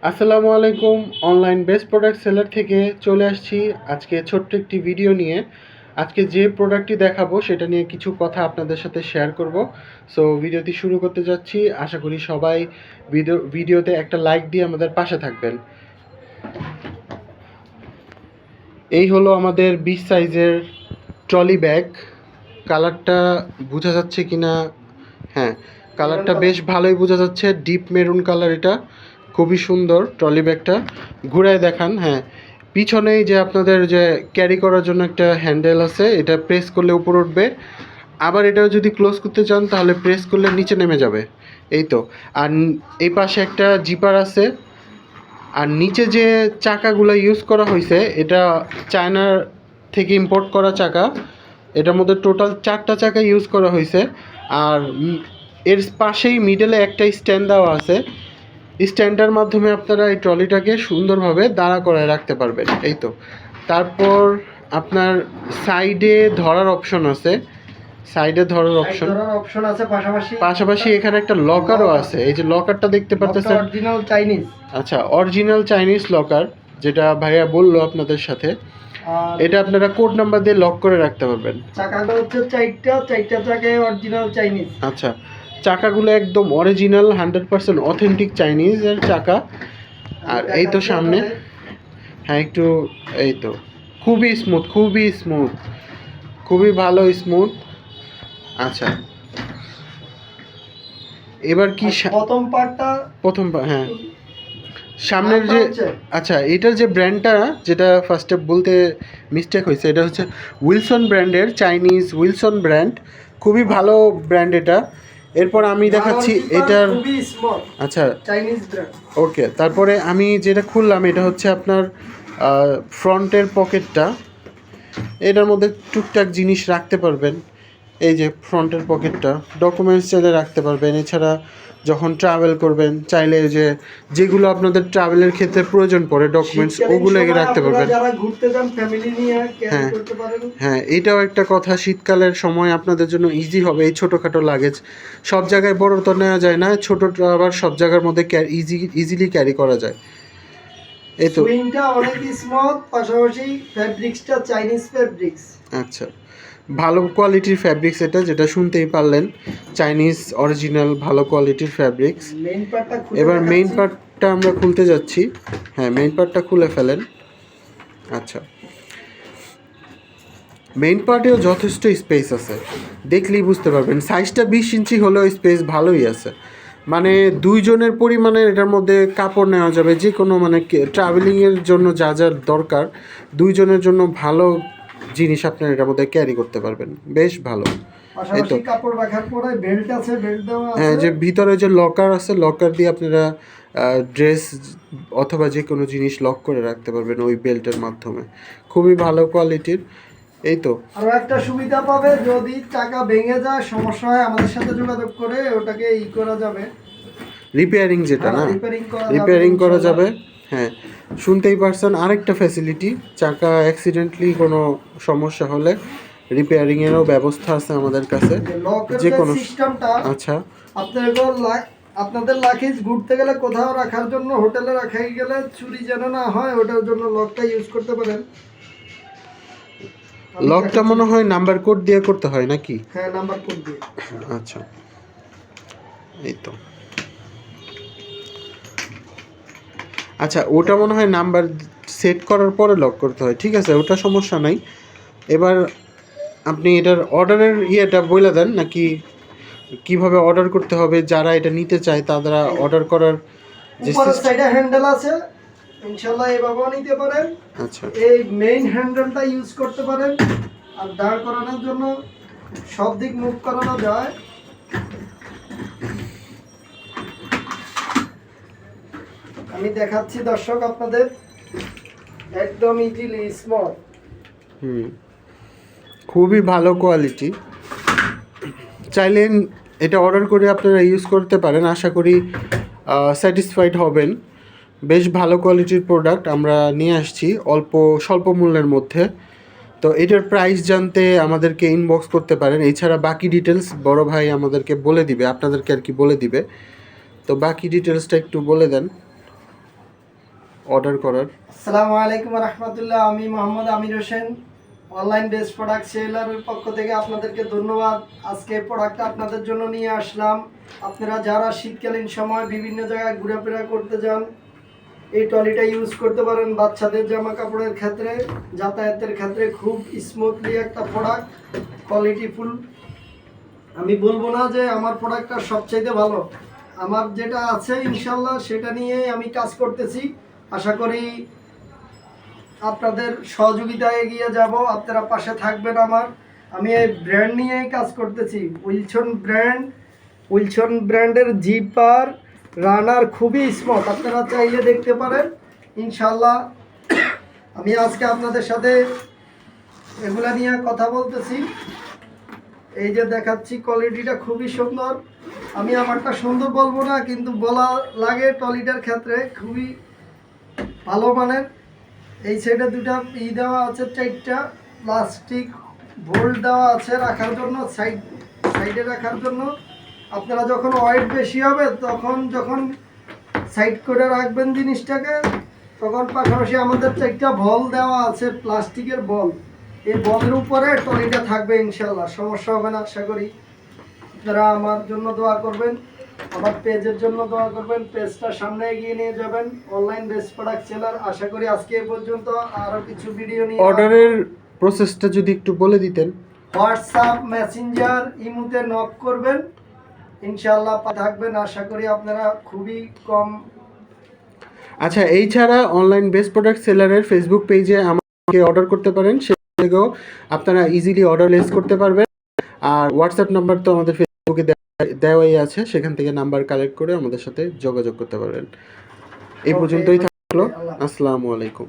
আসসালামু আলাইকুম। Online best product seller থেকে চলে আসছি আজকে ছোট্ট একটি ভিডিও নিয়ে। আজকে যে প্রোডাক্টটি দেখাবো সেটা নিয়ে কিছু কথা আপনাদের সাথে শেয়ার করব। সো ভিডিওটি শুরু করতে যাচ্ছি। আশা করি সবাই ভিডিওতে একটা লাইক দিয়ে আমাদের পাশে থাকবেন। এই হলো আমাদের 20 সাইজের ট্রলি ব্যাগ। কালারটা বোঝা যাচ্ছে কিনা? হ্যাঁ, কালারটা বেশ ভালোই বোঝা যাচ্ছে। ডিপ মেরুন কালার, এটা খুবই সুন্দর। ট্রলি ব্যাগটা ঘুরায় দেখান। হ্যাঁ, পিছনেই যে আপনাদের যে ক্যারি করার জন্য একটা হ্যান্ডেল আছে, এটা প্রেস করলে উপর উঠবে। আবার এটাও যদি ক্লোজ করতে চান তাহলে প্রেস করলে নিচে নেমে যাবে। এই তো। আর এই পাশে একটা জিপার আছে। আর নিচে যে চাকাগুলো ইউজ করা হয়েছে এটা চায়নার থেকে ইম্পোর্ট করা চাকা। এটার মধ্যে টোটাল 4টা চাকা ইউজ করা হয়েছে। আর এর পাশেই মিডলে একটা স্ট্যান্ড দেওয়া আছে। স্ট্যান্ডের মাধ্যমে আপনারা এই ট্রলিটাকে সুন্দরভাবে দাঁড়া করায় রাখতে পারবেন। এই তো। তারপর আপনার সাইডে ধরার অপশন আছে। সাইডে ধরার অপশন আছে, পাশাপাশি এখানে একটা লকারও আছে। এই যে লকারটা দেখতে পারতেছেন, অরিজিনাল চাইনিজ। আচ্ছা, অরিজিনাল চাইনিজ লকার, যেটা ভাইয়া বললো আপনাদের সাথে। এটা আপনারা কোড নাম্বার দিয়ে লক করে রাখতে পারবেন। চাকাটা হচ্ছে চারটা চাকায় অরিজিনাল চাইনিজ। আচ্ছা, চাকাগুলো একদম অরিজিনাল 100% অথেন্টিক চাইনিজের চাকা। আর এই তো সামনে, হ্যাঁ একটু, এই তো খুবই স্মুথ, খুবই ভালো স্মুথ। আচ্ছা, এবার কি প্রথম হ্যাঁ, সামনের যে, আচ্ছা এটার যে ব্র্যান্ডটা, যেটা ফার্স্টে বলতে মিস্টেক হয়েছে, এটা হচ্ছে উইলসন ব্র্যান্ডের, চাইনিজ উইলসন ব্র্যান্ড। খুবই ভালো ব্র্যান্ড এটা। এরপর আমি দেখাচ্ছি এটার, আচ্ছা চাইনিজ ব্র্যান্ড। ওকে, তারপরে আমি যেটা খুললাম এটা হচ্ছে আপনার ফ্রন্টের পকেটটা। এটার মধ্যে টুকটাক জিনিস রাখতে পারবেন। এই যে ফ্রন্টের পকেটটা, ডকুমেন্টস চাইলে রাখতে পারবেন। এছাড়া যখন ট্রাভেল করবেন চাইলে যে যেগুলো আপনাদের ট্রাভেলের ক্ষেত্রে প্রয়োজন পড়ে ডকুমেন্টস, ওগুলো রাখতে পারবেন। হ্যাঁ হ্যাঁ, এটাও একটা কথা। শীতকালের সময় আপনাদের জন্য ইজি হবে এই ছোটোখাটো লাগেজ। সব জায়গায় বড় তো নেওয়া যায় না, ছোটোটা আবার সব জায়গার মধ্যে ইজিলি ক্যারি করা যায়। এই তো, সুইংটা অনেক স্মুথ, পাশাপাশি ফ্যাব্রিক্সটা চাইনিজ ফ্যাব্রিক্স। আচ্ছা, ভালো কোয়ালিটির ফ্যাব্রিক্স এটা, যেটা শুনতেই পারলেন, চাইনিজ অরিজিনাল ভালো কোয়ালিটির ফ্যাব্রিক্স। এবার মেইন পার্টটা আমরা খুলতে যাচ্ছি। হ্যাঁ, মেইন পার্টটা খুলে ফেলেন। আচ্ছা, মেইন পার্টেও যথেষ্ট স্পেস আছে, দেখলেই বুঝতে পারবেন। সাইজটা 20 ইঞ্চি হলেও স্পেস ভালোই আছে। মানে দুইজনের পরিমাণের এটার মধ্যে কাপড় নেওয়া যাবে, যে কোনো মানে ট্রাভেলিংয়ের জন্য যা যা দরকার, দুইজনের জন্য ভালো জিনিস আপনার এটার মধ্যে ক্যারি করতে পারবেন। বেশ ভালো। এই তো, কাপড় রাখার পরে বেল্ট আছে, বেল্ট দেওয়া আছে। হ্যাঁ, যে ভিতরে যে লকার আছে, লকার দিয়ে আপনারা ড্রেস অথবা যে কোনো জিনিস লক করে রাখতে পারবেন ওই বেল্টের মাধ্যমে। খুবই ভালো কোয়ালিটির। এই তো, আর একটা সুবিধা পাবে, যদি চাকা ভেঙে যায়, সমস্যা হয়, আমাদের সাথে যোগাযোগ করে ওটাকে করা যাবে, রিপেয়ারিং, যেটা না, রিপেয়ারিং করা যাবে। হ্যাঁ, শুনতেই পারছেন, আরেকটা ফ্যাসিলিটি, চাকা অ্যাক্সিডেন্টলি কোনো সমস্যা হলে রিপেয়ারিংয়েরও ব্যবস্থা আছে আমাদের কাছে, যে কোনো সিস্টেমটা। আচ্ছা, আপনাদের লাগেজ ঘুরতে গেলে, কোথাও রাখার জন্য, হোটেলে রাখাই গেলে চুরি যেন না হয়, ওটার জন্য লকটা ইউজ করতে পারেন। লকটা মনে হয় নাম্বার কোড দিয়ে করতে হয় নাকি? হ্যাঁ, নাম্বার কোড দিয়ে। আচ্ছা, এই তো। আচ্ছা, ওটা মনে হয় নাম্বার সেট করার পরে লক করতে হয়। ঠিক আছে, ওটা সমস্যা নাই। এবার আপনি এটার অর্ডারের ইয়েটা বলে দেন, নাকি কিভাবে অর্ডার করতে হবে? যারা এটা নিতে চায় তারা অর্ডার করার যে সাইডে হ্যান্ডেল আছে, ইনশাআল্লাহ এভাবেও নিতে পারেন। আচ্ছা, এই মেইন হ্যান্ডেলটা ইউজ করতে পারেন। আর দাঁড় করানোর জন্য সব দিক মুভ করানো যায়। আমি দেখাচ্ছি দর্শক আপনাদের, একদম ইজিলি স্মুথ। খুবই ভালো কোয়ালিটি। চাইলেন এটা অর্ডার করে আপনারা ইউজ করতে পারেন। আশা করি স্যাটিসফাইড হবেন। বেশ ভালো কোয়ালিটির প্রোডাক্ট আমরা নিয়ে আসছি স্বল্প মূল্যের মধ্যে। তো এটার প্রাইস জানতে আমাদেরকে ইনবক্স করতে পারেন। এছাড়া বাকি ডিটেলস বড় ভাই আমাদেরকে বলে দিবে, আপনাদেরকে আর কি বলে দিবে। তো বাকি ডিটেলসটা একটু বলে দেন। অর্ডার করার। আসসালামু আলাইকুম রহমতুল্লাহ। আমি Mohammad Amir Hossain, online best product সেলারের পক্ষ থেকে আপনাদেরকে ধন্যবাদ। আজকে প্রোডাক্টটা আপনাদের জন্য নিয়ে আসলাম। আপনারা যারা শীতকালীন সময় বিভিন্ন জায়গায় ঘোরাফেরা করতে যান, এই ট্রলিটা ইউজ করতে পারেন। বাচ্চাদের জামা কাপড়ের ক্ষেত্রে, যাতায়াতের ক্ষেত্রে খুব স্মুথলি একটা প্রোডাক্ট, কোয়ালিটিফুল। আমি বলবো না যে আমার প্রোডাক্টটা সবচাইতে ভালো, আমার যেটা আছে ইনশাল্লাহ সেটা নিয়েই আমি কাজ করতেছি। আশা করি আপনাদের সহযোগিতায় এগিয়ে যাব, আপনারা পাশে থাকবেন আমার। আমি এই ব্র্যান্ড নিয়েই কাজ করতেছি, উইলসন ব্র্যান্ডের জিপার রানার, খুবই স্মুথ, আপনারা চাইলে দেখতে পারেন ইনশাল্লাহ। আমি আজকে আপনাদের সাথে এগুলা নিয়ে কথা বলতেছি। এই যে দেখাচ্ছি, কোয়ালিটিটা খুবই সুন্দর। আমি আমারটা সুন্দর বলবো না, কিন্তু বলা লাগে ট্রলিটার ক্ষেত্রে খুবই ভালো মানের। এই সাইডে দুটা দেওয়া আছে, 4টা প্লাস্টিক বোল্ট দেওয়া আছে রাখার জন্য, সাইডে রাখার জন্য। আপনারা যখন ওয়েট বেশি হবে তখন যখন সাইড করে রাখবেন জিনিসটাকে, তখন পাশাপাশি আমাদের 4টা বল দেওয়া আছে, প্লাস্টিকের বল। এই বলের উপরে ট্রলিটা থাকবে ইনশাল্লাহ, সমস্যা হবে না আশা করি। আপনারা আমার জন্য দোয়া করবেন, আমার পেজের জন্য দোয়া করবেন, পেজটা সামনে এগিয়ে নিয়ে যাবেন। Online best product seller. আশা করি আজকে এ পর্যন্ত, আরও কিছু ভিডিও নিয়ে অর্ডারের প্রসেসটা যদি একটু বলে দিতেন। হোয়াটসঅ্যাপ, মেসেঞ্জার, ইমুতে নক করবেন, ইনশাআল্লাহ থাকবেন। আশা করি আপনারা খুবই কম। আচ্ছা, এই ছাড়া অনলাইন বেস্ট প্রোডাক্ট সেলারের ফেসবুক পেজে আমাকে অর্ডার করতে পারেন, সেখানেও আপনারা ইজিলি অর্ডার প্লেস করতে পারবেন। আর হোয়াটসঅ্যাপ নাম্বার তো আমাদের ফেসবুকে দেওয়াই আছে, সেখান থেকে নাম্বার কালেক্ট করে আমাদের সাথে যোগাযোগ করতে পারবেন। এই পর্যন্তই থাকলো। আসসালামু আলাইকুম।